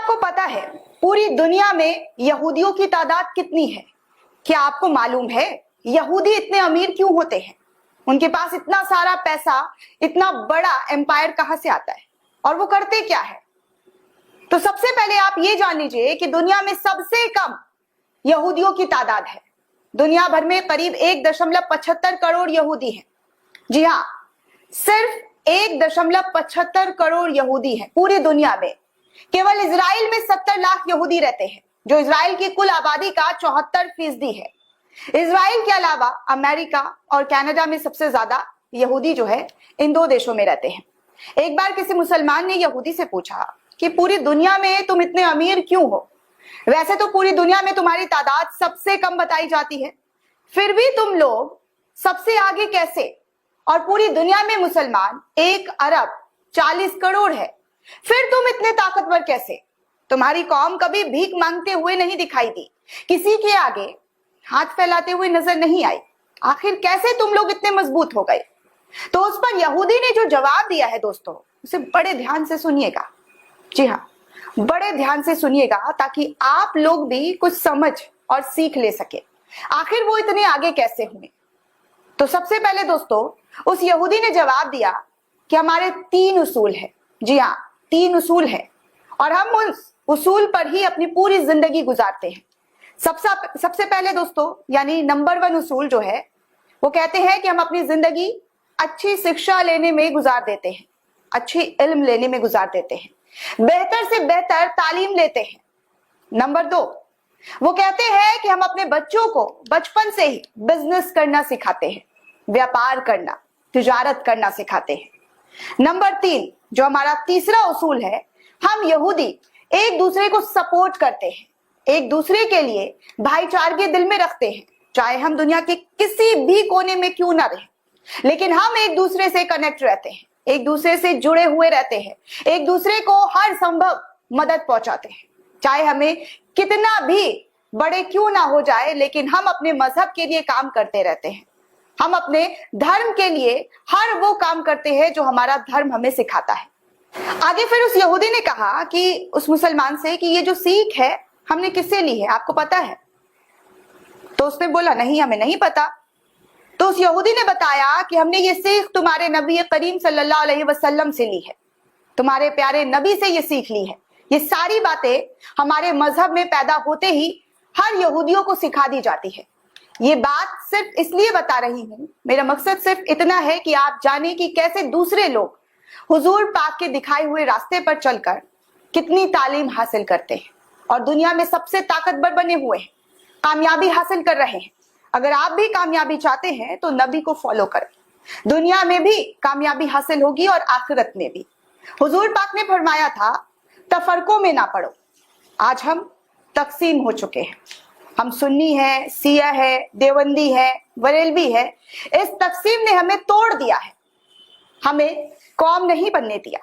आपको पता है पूरी दुनिया में यहूदियों की तादाद कितनी है? क्या आपको मालूम है यहूदी इतने अमीर क्यों होते हैं? उनके पास इतना सारा पैसा, इतना बड़ा एम्पायर कहां से आता है और वो करते क्या है? तो सबसे पहले आप ये जान लीजिए कि दुनिया में सबसे कम यहूदियों की तादाद है। दुनिया भर में करीब 1.75 करोड़ यहूदी हैं। जी हाँ, सिर्फ 1.75 करोड़ यहूदी हैं पूरी दुनिया में। केवल इजराइल में 70 लाख यहूदी रहते हैं, जो इजराइल की कुल आबादी का 74% है। इजराइल के अलावा अमेरिका और कनाडा में सबसे ज्यादा यहूदी जो है इन 2 देशों में रहते हैं। एक बार किसी मुसलमान ने यहूदी से पूछा कि पूरी दुनिया में तुम इतने अमीर क्यों हो? वैसे तो पूरी दुनिया में तुम्हारी तादाद सबसे कम बताई जाती है, फिर भी तुम लोग सबसे आगे कैसे? और पूरी दुनिया में मुसलमान 1 अरब 40 करोड़ है, फिर तुम इतने ताकतवर कैसे? तुम्हारी कौम कभी भीख मांगते हुए नहीं दिखाई दी, किसी के आगे हाथ फैलाते हुए नजर नहीं आई। आखिर कैसे तुम लोग इतने मजबूत हो गए? तो उस पर यहूदी ने जो जवाब दिया है दोस्तों, उसे बड़े ध्यान से सुनिएगा। जी हाँ, बड़े ध्यान से सुनिएगा ताकि आप लोग भी कुछ समझ और सीख ले सके। आखिर वो इतने आगे कैसे हुए? तो सबसे पहले दोस्तों उस यहूदी ने जवाब दिया कि हमारे 3 उसूल है। जी हाँ, 3 उसूल है और हम उस उसूल पर ही अपनी पूरी जिंदगी गुजारते हैं। सबसे पहले दोस्तों यानी नंबर 1 उसूल जो है वो कहते हैं कि हम अपनी जिंदगी अच्छी शिक्षा लेने में गुजार देते हैं, अच्छी इल्म लेने में गुजार देते हैं, बेहतर से बेहतर तालीम लेते हैं। नंबर 2 वो कहते हैं कि हम अपने बच्चों को बचपन से ही बिजनेस करना सिखाते हैं, व्यापार करना, तिजारत करना सिखाते हैं। नंबर 3 जो हमारा तीसरा उसूल है, हम यहूदी एक दूसरे को सपोर्ट करते हैं, एक दूसरे के लिए भाईचारे दिल में रखते हैं, चाहे हम दुनिया के किसी भी कोने में क्यों ना रहे, लेकिन हम एक दूसरे से कनेक्ट रहते हैं, एक दूसरे से जुड़े हुए रहते हैं, एक दूसरे को हर संभव मदद पहुंचाते हैं, चाहे हमें कितना भी बड़े क्यों ना हो जाए, लेकिन हम अपने मजहब के लिए काम करते रहते हैं। हम अपने धर्म के लिए हर वो काम करते हैं जो हमारा धर्म हमें सिखाता है। आगे फिर उस यहूदी ने कहा कि उस मुसलमान से कि ये जो सीख है हमने किससे ली है, आपको पता है? तो उसने बोला नहीं, हमें नहीं पता। तो उस यहूदी ने बताया कि हमने ये सीख तुम्हारे नबी करीम सल्लल्लाहु अलैहि वसल्लम से ली है, तुम्हारे प्यारे नबी से ये सीख ली है। ये सारी बातें हमारे मजहब में पैदा होते ही हर यहूदियों को सिखा दी जाती है। ये बात सिर्फ इसलिए बता रही हूं, मेरा मकसद सिर्फ इतना है कि आप जाने कि कैसे दूसरे लोग हुजूर पाक के दिखाए हुए रास्ते पर चलकर कितनी तालीम हासिल करते हैं और दुनिया में सबसे ताकतवर बने हुए हैं, कामयाबी हासिल कर रहे हैं। अगर आप भी कामयाबी चाहते हैं तो नबी को फॉलो करें, दुनिया में भी कामयाबी हासिल होगी और आखिरत में भी। हुजूर पाक ने फरमाया था तफरकों में ना पड़ो। आज हम तकसीम हो चुके हैं, हम सुन्नी है, सिया है, देवबंदी है, बरेलवी है। इस तकसीम ने हमें तोड़ दिया है, हमें कौम नहीं बनने दिया,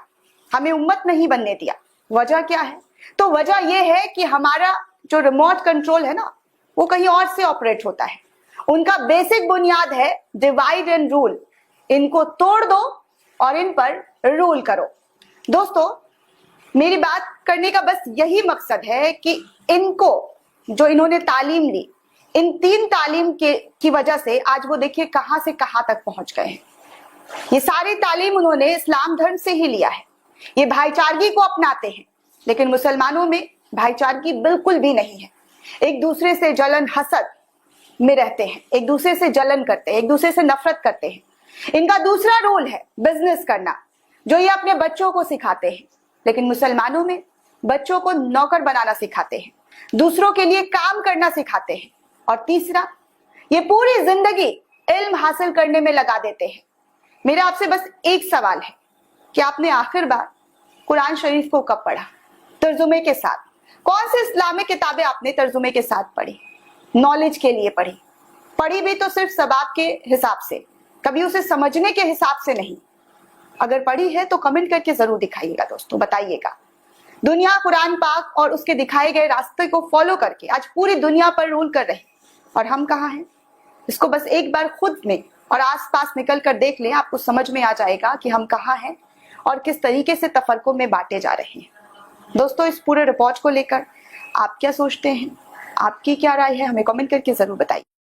हमें उम्मत नहीं बनने दिया। वजह क्या है? तो वजह यह है कि हमारा जो रिमोट कंट्रोल है ना, वो कहीं और से ऑपरेट होता है। उनका बेसिक बुनियाद है डिवाइड एंड रूल। इनको तोड़ दो और इन पर रूल करो। दोस्तों मेरी बात करने का बस यही मकसद है कि इनको जो इन्होंने तालीम ली, इन 3 तालीम की वजह से आज वो देखिए कहां से कहां तक पहुंच गए हैं। ये सारी तालीम उन्होंने इस्लाम धर्म से ही लिया है। ये भाईचारगी को अपनाते हैं, लेकिन मुसलमानों में भाईचारगी बिल्कुल भी नहीं है। एक दूसरे से जलन हसद में रहते हैं, एक दूसरे से जलन करते हैं, एक दूसरे से नफरत करते हैं। इनका दूसरा रोल है बिजनेस करना, जो ये अपने बच्चों को सिखाते हैं, लेकिन मुसलमानों में बच्चों को नौकर बनाना सिखाते हैं, दूसरों के लिए काम करना सिखाते हैं। और तीसरा, ये पूरी जिंदगी इल्म हासिल करने में लगा देते हैं। मेरा आपसे बस एक सवाल है कि आपने आखिर बार कुरान शरीफ को कब पढ़ा? तर्जुमे के साथ। कौन सी इस्लामिक किताबें आपने तर्जुमे के साथ पढ़ी? नॉलेज के लिए पढ़ी, पढ़ी भी तो सिर्फ सबाब के हिसाब से, कभी उसे समझने के हिसाब से नहीं। अगर पढ़ी है तो कमेंट करके जरूर दिखाइएगा दोस्तों, बताइएगा। दुनिया कुरान पाक और उसके दिखाए गए रास्ते को फॉलो करके आज पूरी दुनिया पर रूल कर रही, और हम कहाँ हैं? इसको बस एक बार खुद में और आसपास निकल कर देख लें, आपको समझ में आ जाएगा कि हम कहाँ हैं और किस तरीके से तफरकों में बांटे जा रहे हैं। दोस्तों, इस पूरे रिपोर्ट को लेकर आप क्या सोचते हैं, आपकी क्या राय है, हमें कमेंट करके जरूर बताइए।